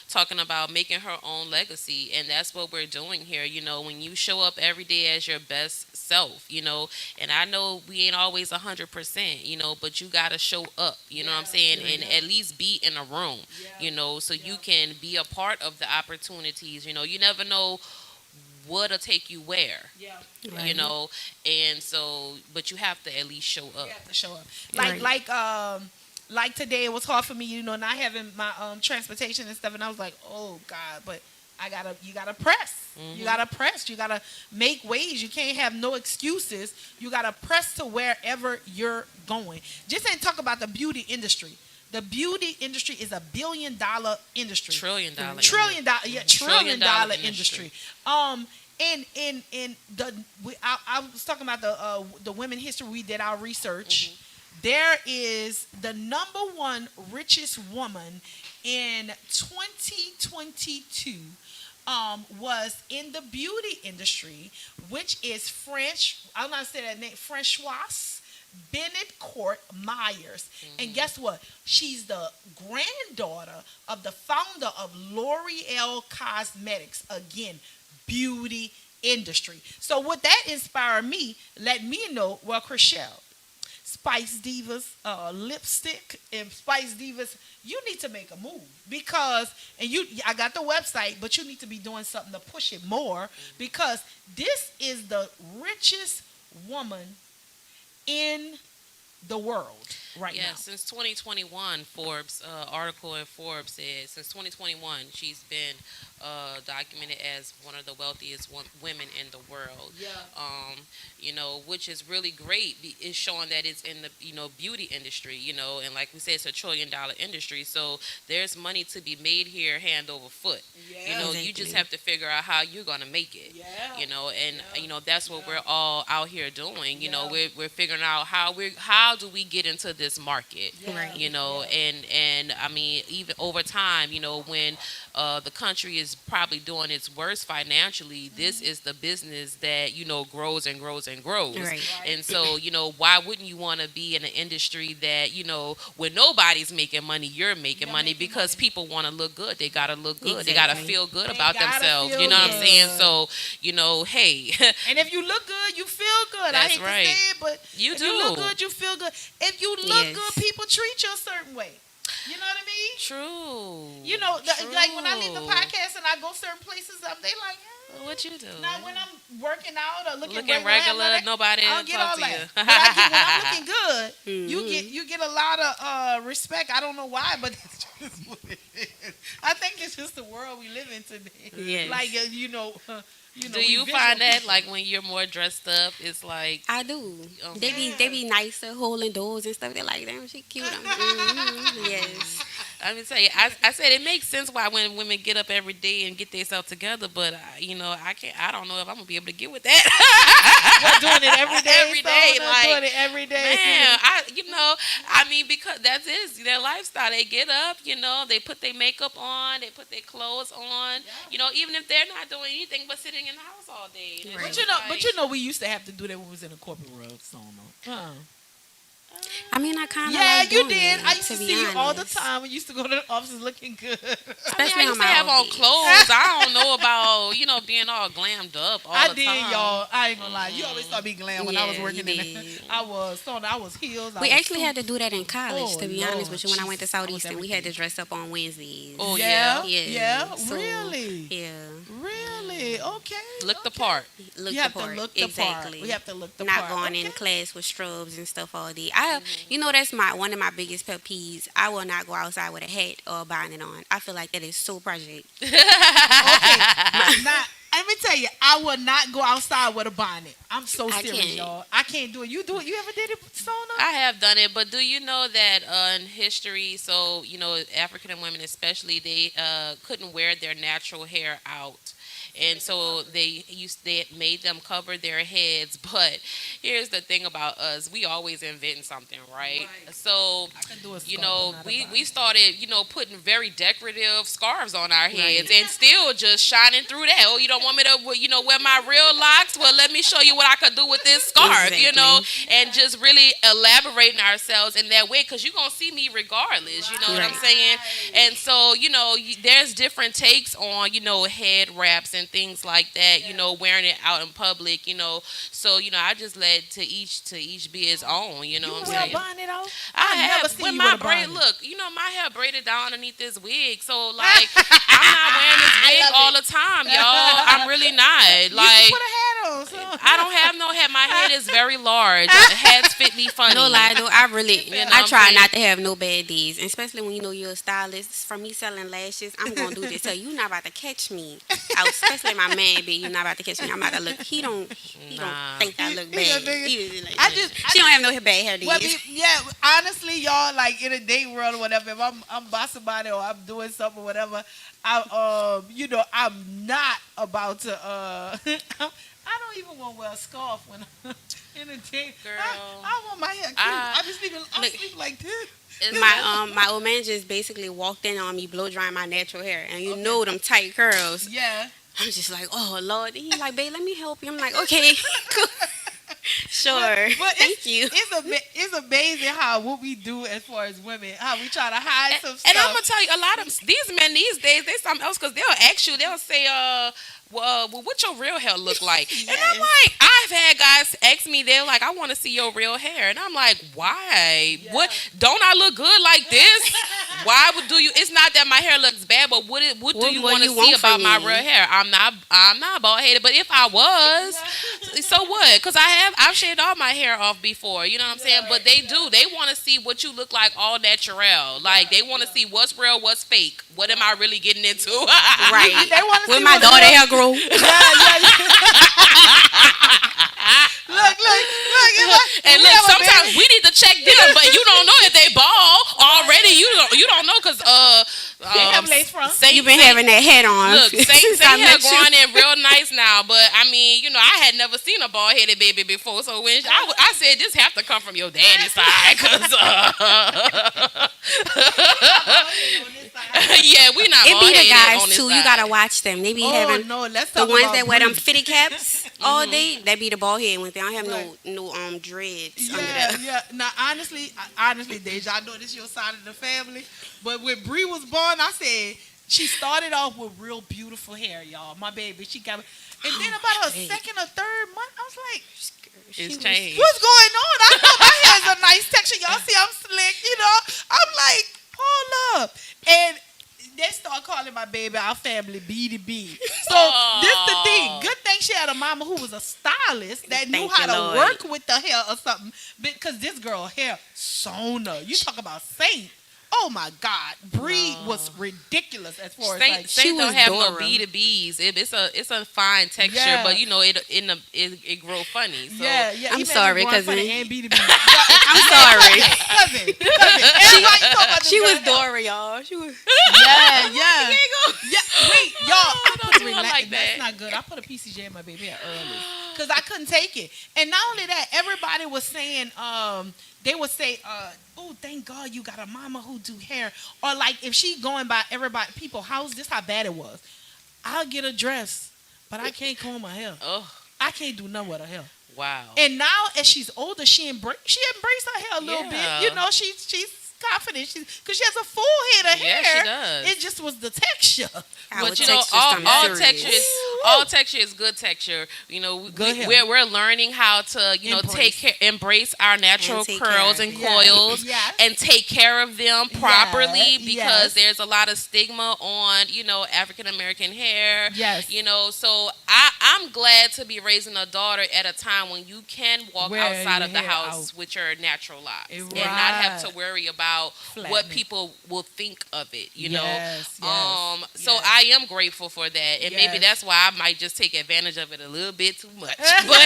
talking about making her own legacy, and that's what we're doing here. When you show up every day as your best self, and I know we ain't always 100%, but you gotta show up. You know what I'm saying, and at least be in a room, so you can be a part of the opportunities. You never know what'll take you where. Yeah. And so, but you have to at least show up. You have to show up. Like today, it was hard for me, not having my transportation and stuff, and I was like, oh God, but you gotta press. Mm-hmm. You gotta press. You gotta make ways. You can't have no excuses. You gotta press to wherever you're going. Just ain't talk about the beauty industry. The beauty industry is $1 billion industry. Trillion dollar trillion dollar industry. I was talking about the women history. We did our research. Mm-hmm. There is the number one richest woman in 2022 was in the beauty industry, which is French. I'm not saying that name. Francoise Bennett Court Myers. Mm-hmm. And guess what? She's the granddaughter of the founder of L'Oreal Cosmetics. Again, beauty industry. So would that inspire me? Let me know. Well, Chriselle, Spice Divas lipstick and Spice Divas, you need to make a move because I got the website, but you need to be doing something to push it more because this is the richest woman in the world right now. Yeah, since 2021, Forbes article in Forbes said since 2021 she's been documented as one of the wealthiest women in the world. Yeah. Which is really great. It's showing that it's in the beauty industry. And like we said, it's $1 trillion industry. So there's money to be made here, hand over foot. Yeah, You just have to figure out how you're gonna make it. Yeah. That's what we're all out here doing. We're figuring out how do we get into this market. Right. And I mean, even over time, when the country is probably doing its worst financially, this is the business that grows and grows and grows. Right. And so why wouldn't you want to be in an industry that when nobody's making money, you're making money because people want to look good. They gotta look good. They gotta feel good about themselves. You know what I'm saying? So hey. And if you look good, you feel good. That's I hate right. to say it, but You if do. you look good, you feel good. If you look good, people treat you a certain way. You know what I mean? True. Like when I leave the podcast and I go certain places, they like, what you do? Now when I'm working out or looking regular, nobody I don't get talk all to that. you. But when I'm looking good, you get a lot of respect. I don't know why, but it's just what it is. I think it's just the world we live in today. Yes. Like Do you find that like when you're more dressed up, it's like I do. Okay. They be nicer, holding doors and stuff. They're like, damn, she cute. Yes. I mean, tell you, I said it makes sense why when women get up every day and get themselves together, but I don't know if I'm gonna be able to get with that. We're doing it every day. Every day, like doing it every day. Man, because that is their lifestyle. They get up, they put their makeup on, they put their clothes on, even if they're not doing anything but sitting in the house all day. And it's But we used to have to do that when we was in the corporate world, Sona. I mean, I kind of like you doing did. It, I used to see you all the honest. time. We used to go to the offices looking good. Especially I used on to my have on outfits. clothes. I don't know about being all glammed up all I the did, time. y'all. I ain't gonna lie. You always saw me glam when I was Yeah, working you in did. it. I was heels. We actually had to do that in college, to be Lord, honest with you. When I went to Jesus, I was Southeastern, we had to dress up on Wednesdays. Oh, yeah. Yeah. So, Really? Yeah. Really? Okay. Look the part. Look You have the to part. look the exactly. part. We have to look the Not part. going in class with strobes and stuff all day. That's one of my biggest pet peeves. I will not go outside with a hat or a bonnet on. I feel like that is so project. Okay. Now, let me tell you, I will not go outside with a bonnet. I'm so I serious, can't. y'all. I can't do it. You do it. You ever did it, Sona? I have done it, but do you know that in history, African women especially, they couldn't wear their natural hair out. and so they made them cover their heads. But here's the thing about us: we always inventing something, right? So we started putting very decorative scarves on our heads, and still just shining through that. Oh, you don't want me to wear my real locks? Well, let me show you what I could do with this scarf, and just really elaborating ourselves in that way, because you're gonna see me regardless. You know what I'm saying? And so there's different takes on head wraps and things like that. Wearing it out in public. So I just let to each be his own. You know what I'm saying? Bonnet off? I have when my braid look. My hair braided down underneath this wig, so like I'm not wearing this wig all the time, y'all. I'm really not. Like, you put a hat on. So. I don't have no head. My head is very large. Hats fit me funny. No lie though, I try not to have no bad days, especially when you're a stylist. From me selling lashes, I'm gonna do this. So you're not about to catch me. Especially my man, be you're not about to catch me. I'm about to look. He don't think I look bad. She don't have no bad hair days. Well, yeah, honestly, y'all, like in a date world or whatever, if I'm bossing somebody or I'm doing something or whatever, I'm not about to. I don't even want to wear a scarf when I'm in a date. Girl, I want my hair cute. I'm sleeping like this. My old man just basically walked in on me blow drying my natural hair, and them tight curls. Yeah. I'm just like, oh Lord. He's like, babe, let me help you. I'm like, okay, sure. But thank you. It's amazing what we do as far as women, how we try to hide some stuff. And I'm gonna tell you, a lot of these men these days, they something else, because they'll ask you, they'll say, well, what your real hair look like? Yes. And I'm like, I've had guys ask me, they're like, I want to see your real hair. And I'm like, why? Yeah. What? Don't I look good like this? Why would do you? It's not that my hair looks bad, but what do you want to see about my real hair? I'm not bald headed, but if I was, so what? Because I've shaved all my hair off before. You know what I'm saying? But they do. They want to see what you look like all natural. Like they want to see what's real, what's fake. What am I really getting into? Right. They want to see with my daughter hair grow. Look. And look, sometimes we need to check them, but you don't know if they bald already. You don't know, because they have lace fronts. You've been having that hat on. Look, Saint hair growing in real nice now, but I mean, I had never seen a bald headed baby before, so when I said this have to come from your daddy's side, because yeah, we not. It bald be the headed guys too. You gotta watch them. They be having the ones that wear them fitted caps all day. That be the bald head ones. They don't have no dreads. Yeah. Now honestly, Dajha, I know this is your side of the family, but when Bree was born, I said she started off with real beautiful hair, y'all. My baby, she got, and then about her second or third month, I was like, it's changed. What's going on? I know my hair is a nice texture. Y'all see, I'm slick. I'm like, hold up, and they start calling my baby our family B2B. So this the thing. Good thing she had a mama who was a stylist that knew how to work with the hair or something. Because this girl hair, Sona. You talk about Saint. Oh my God, Bree was ridiculous as far as like Saint don't have no B2Bs. It's a fine texture, but it grow funny. So. Yeah. I'm sorry, cousin. And B2B. I'm sorry, cousin. She was Dora, y'all. She was. Yeah. Wait, y'all. Don't do it like that. That's not good. I put a PCJ in my baby hair early because I couldn't take it. And not only that, everybody was saying, they would say, oh, thank God you got a mama who do hair. Or like if she going by people's house, this how bad it was. I'll get a dress, but I can't comb my hair. Oh. I can't do nothing with her hair. Wow. And now as she's older, she embraced her hair a little bit. She's confident because she has a full head of hair. Yeah, she does. It just was the texture. But all texture is good texture. We're learning how to embrace our natural curls and coils and take care of them properly, because there's a lot of stigma on African American hair. Yes. So I'm glad to be raising a daughter at a time when you can walk outside of the house with your natural locks and not have to worry about what people will think of it. So I am grateful for that, and maybe that's why I might just take advantage of it a little bit too much. But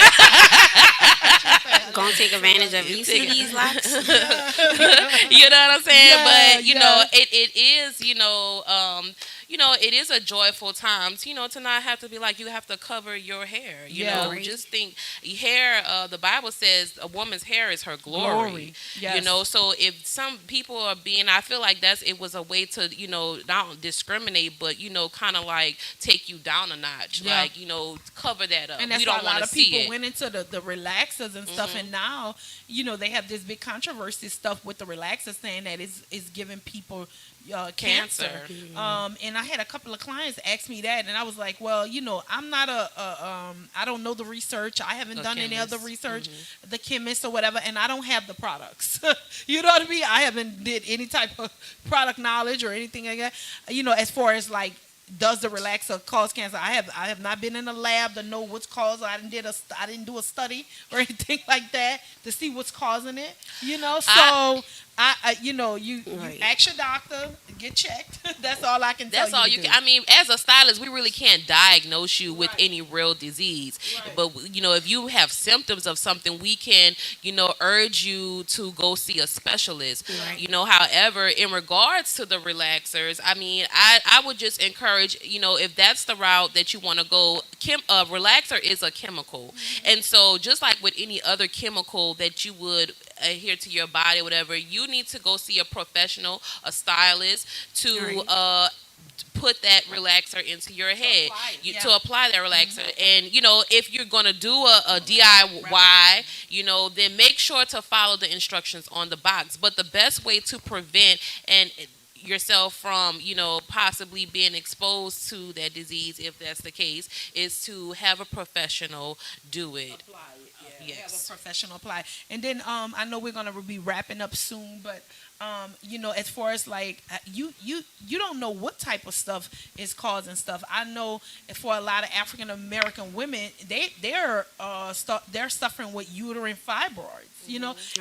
gonna take advantage of you see these locks. You know what I'm saying? But it is it is a joyful time, to not have to be like, you have to cover your hair. Just think, hair, the Bible says a woman's hair is her glory. Yes. So if some people are being, I feel like it was a way to, not discriminate, but, kind of like take you down a notch. Yeah. Like, cover that up. And that's we why don't a lot want to of see people it. went into the relaxers and stuff, and now they have this big controversy stuff with the relaxers saying that is giving people cancer. And I had a couple of clients ask me that, and I was like, well, I'm not I don't know the research. I haven't done any other research, the chemist or whatever, and I don't have the products. You know what I mean? I haven't did any type of product knowledge or anything like that. As far as like, does the relaxer cause cancer? I have not been in a lab to know what's caused. I didn't do a study or anything like that to see what's causing it. So you ask your doctor, get checked. That's all I can tell you. That's all you can. I mean, as a stylist, we really can't diagnose you with any real disease. Right. But if you have symptoms of something, we can urge you to go see a specialist. Right. However, in regards to the relaxers, I mean, I would just encourage, if that's the route that you want to go, relaxer is a chemical. And so just like with any other chemical that you would adhere to your body, whatever, you need to go see a professional, a stylist, to put that relaxer into your head, to apply that relaxer. And if you're going to do a DIY, then make sure to follow the instructions on the box. But the best way to prevent and yourself from possibly being exposed to that disease, if that's the case, is to have a professional do it. Apply it. Yes. Have a professional apply. And then I know we're gonna be wrapping up soon, but as far as like you don't know what type of stuff is causing stuff. I know for a lot of African American women, they're suffering with uterine fibroids.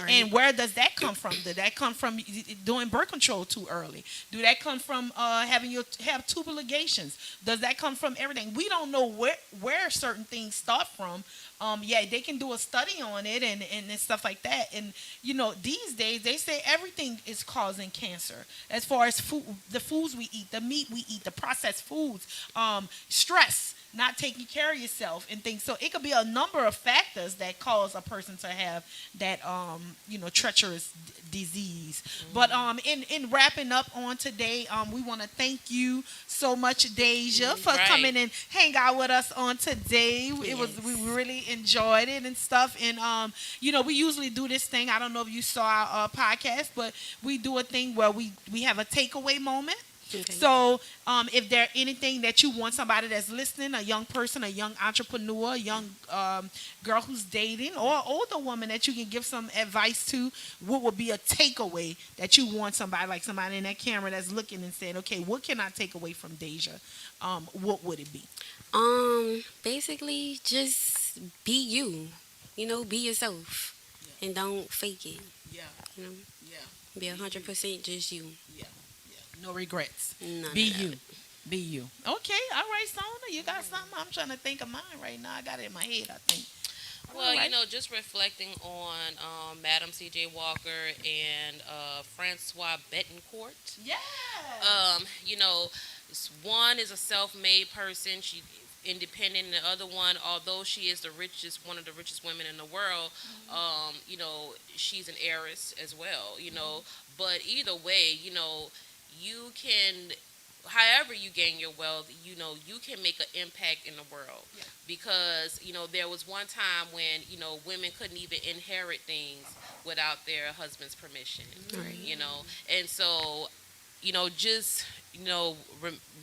And where does that come from? Did that come from doing birth control too early? Do that come from have tubal ligations? Does that come from everything? We don't know where certain things start from. They can do a study on it and stuff like that. And these days they say everything is causing cancer. As far as food, the foods we eat, the meat we eat, the processed foods, stress, not taking care of yourself and things. So it could be a number of factors that cause a person to have that treacherous disease. But in wrapping up on today, we want to thank you so much, Dajha, for coming and hang out with us on today. We really enjoyed it and stuff. And we usually do this thing. I don't know if you saw our podcast, but we do a thing where we have a takeaway moment. Okay. So if there anything that you want somebody that's listening, a young person, a young entrepreneur, a young girl who's dating, or an older woman that you can give some advice to, what would be a takeaway that you want somebody in that camera that's looking and saying, okay, what can I take away from Dajha? What would it be? Basically just be you. Be yourself. Yeah. And don't fake it. Yeah. Be 100% just you. Yeah. No regrets. None be of you. that. Be you. Okay. All right, Sona. You got something? I'm trying to think of mine right now. I got it in my head, I think. Well, just reflecting on Madam C.J. Walker and Francois Betancourt. Yeah. One is a self-made person. She independent, and the other one, although she is one of the richest women in the world, she's an heiress as well. But either way, you can, however you gain your wealth, you can make an impact in the world. Yeah. Because, there was one time when, women couldn't even inherit things without their husband's permission. Right. And so,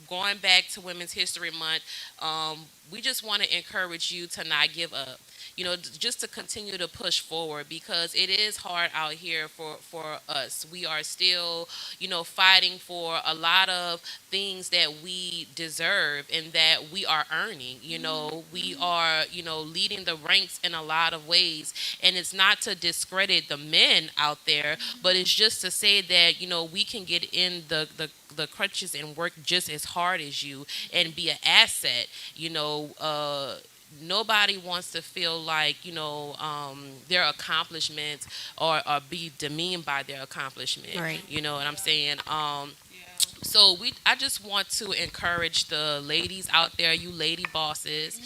going back to Women's History Month, we just want to encourage you to not give up. Just to continue to push forward, because it is hard out here for us. We are still, fighting for a lot of things that we deserve and that we are earning. We are, leading the ranks in a lot of ways. And it's not to discredit the men out there, but it's just to say that, we can get in the crutches and work just as hard as you and be an asset. Nobody wants to feel like, their accomplishments or be demeaned by their accomplishment. Right. You know what I'm saying? So I just want to encourage the ladies out there, you lady bosses,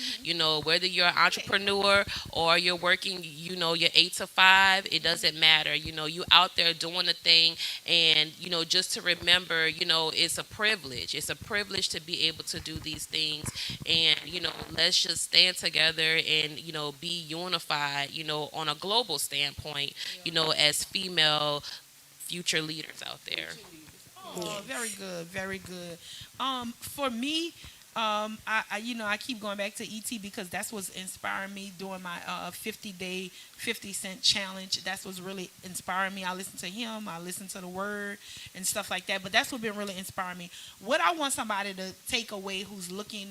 whether you're an entrepreneur or you're working, your 8 to 5, it doesn't matter. You out there doing a thing, and just to remember, it's a privilege. It's a privilege to be able to do these things, and let's just stand together and be unified, on a global standpoint, as female future leaders out there. Oh, very good, very good. For me, I keep going back to ET because that's what's inspiring me during my 50-day 50 cent challenge. That's what's really inspiring me. I listen to him, I listen to the word and stuff like that. But that's what been really inspiring me. What I want somebody to take away who's looking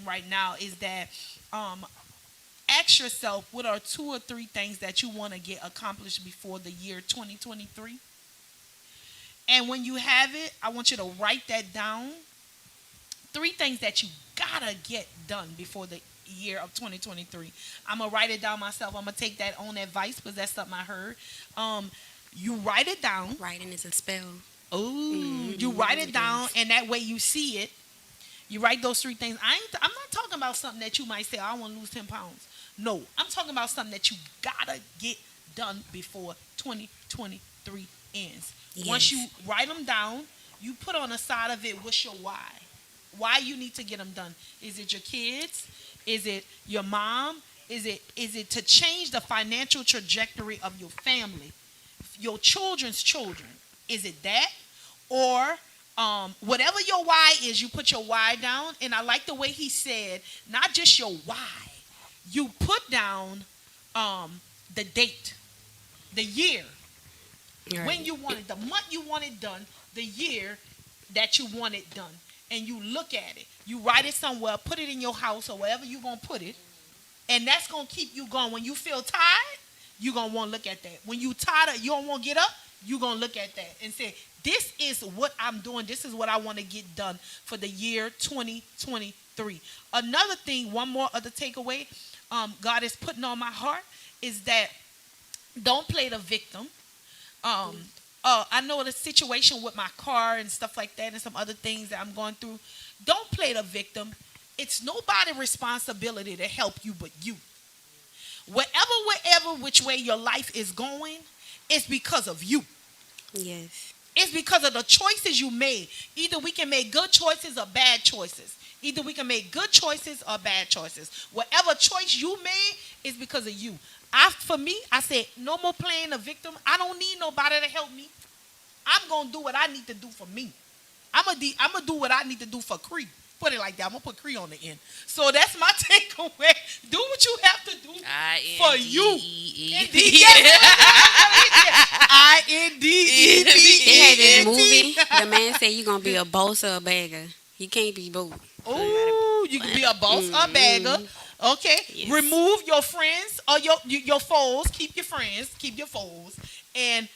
right now is that ask yourself, what are 2 or 3 things that you want to get accomplished before the year 2023? And when you have it, I want you to write that down. 3 things that you gotta get done before the year of 2023. I'm gonna write it down myself. I'm gonna take that on advice because that's something I heard. You write it down. Writing is a spell. Oh, you write it down, and that way you see it. You write those 3 things. I'm not talking about something that you might say, I want to lose 10 pounds. No, I'm talking about something that you gotta get done before 2023 ends. Yes. Once you write them down, you put on the side of it, what's your why? Why you need to get them done? Is it your kids? Is it your mom? Is it to change the financial trajectory of your family? Your children's children? Is it that? Or whatever your why is, you put your why down. And I like the way he said, not just your why. You put down the date, the year. Right. When you want it, the month you want it done, the year that you want it done, and you look at it. You write it somewhere, put it in your house or wherever you're going to put it, and that's going to keep you going. When you feel tired, you're going to want to look at that. When you tired, you don't want to get up, you're going to look at that and say, this is what I'm doing. This is what I want to get done for the year 2023. Another thing, one more other takeaway God is putting on my heart is that don't play the victim. I know the situation with my car and stuff like that and some other things that I'm going through. Don't play the victim. It's nobody's responsibility to help you but you. Wherever, which way your life is going, it's because of you. Yes. It's because of the choices you made. Either we can make good choices or bad choices. Either we can make good choices or bad choices. Whatever choice you made is because of you. For me, I said, no more playing a victim. I don't need nobody to help me. I'm going to do what I need to do for me. I'm going to do what I need to do for Kree. Put it like that. I'm going to put Kree on the end. So that's my takeaway. Do what you have to do for you. I-N-D-E-P-E-N-T. It had this movie. The man said you're going to be a boss or a bagger. You can't be both. Oh, you can be a boss or a bagger. Okay, yes. Remove your friends or your foes. Keep your friends, keep your foes, and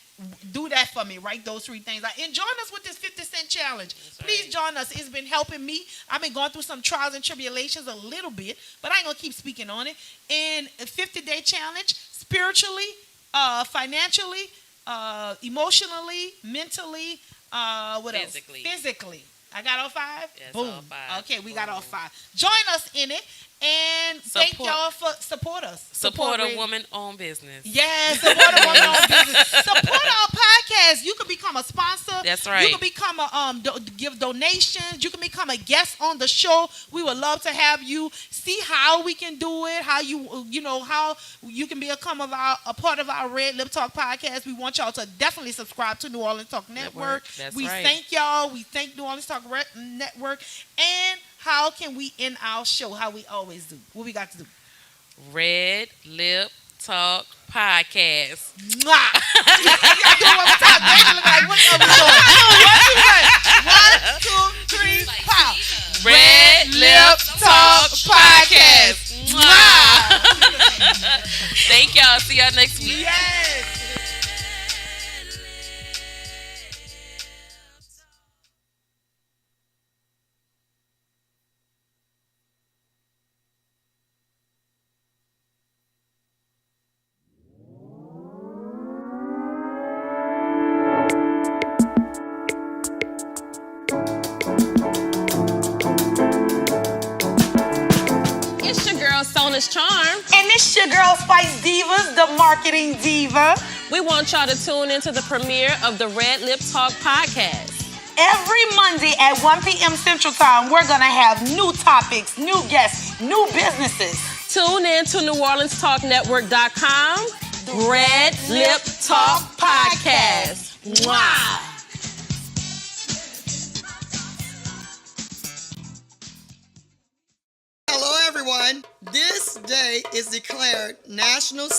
do that for me. Write those 3 things. And join us with this 50 cent challenge. That's Please right. Join us. It's been helping me. I've been going through some trials and tribulations a little bit, but I ain't gonna keep speaking on it. And a 50-day challenge, spiritually, financially, emotionally, mentally, physically. I got all 5? Yes, boom. All 5. Okay, we got all 5. Join us in it. And thank y'all for support us. Support a woman-owned business. Yes, support a woman-owned business. Support our podcast. You can become a sponsor. That's right. You can become give donations. You can become a guest on the show. We would love to have you. See how we can do it. How how you can become a part of our RedLip Talk podcast. We want y'all to definitely subscribe to New Orleans Talk Network. That's we right. thank y'all. We thank New Orleans Talk Network. And how can we end our show? How we always do. What we got to do? RedLip Talk Podcast. Mwah! You gotta do it one more time. Look like, what are we doing? 1, 2, 3, pow. RedLip Talk Podcast. Mwah! Thank y'all. See y'all next week. Yes. girl, Sona's Charm. And this your girl, Spice Divas, the marketing diva. We want y'all to tune into the premiere of the RedLip Talk podcast. Every Monday at 1 p.m. Central Time, we're going to have new topics, new guests, new businesses. Tune in to NewOrleansTalkNetwork.com. RedLip Talk Podcast. Wow. Hello, everyone. This day is declared National